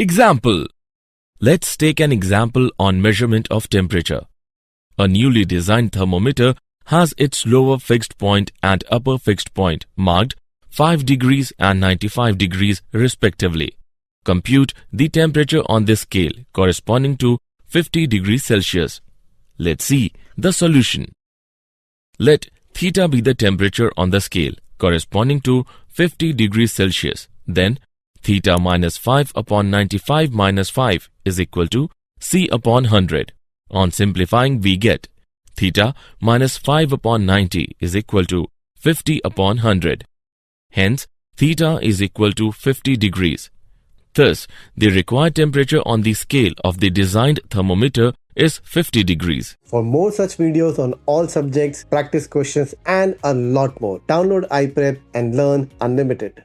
Example. Let's take an example on measurement of temperature. A newly designed thermometer has its lower fixed point and upper fixed point marked 5 degrees and 95 degrees respectively. Compute the temperature on this scale corresponding to 50 degrees Celsius. Let's see the solution. Let theta be the temperature on the scale corresponding to 50 degrees Celsius. Then theta minus 5 upon 95 minus 5 is equal to C upon 100. On simplifying, we get theta minus 5 upon 90 is equal to 50 upon 100. Hence, theta is equal to 50 degrees. Thus, the required temperature on the scale of the designed thermometer is 50 degrees. For more such videos on all subjects, practice questions and a lot more, download iPrep and learn unlimited.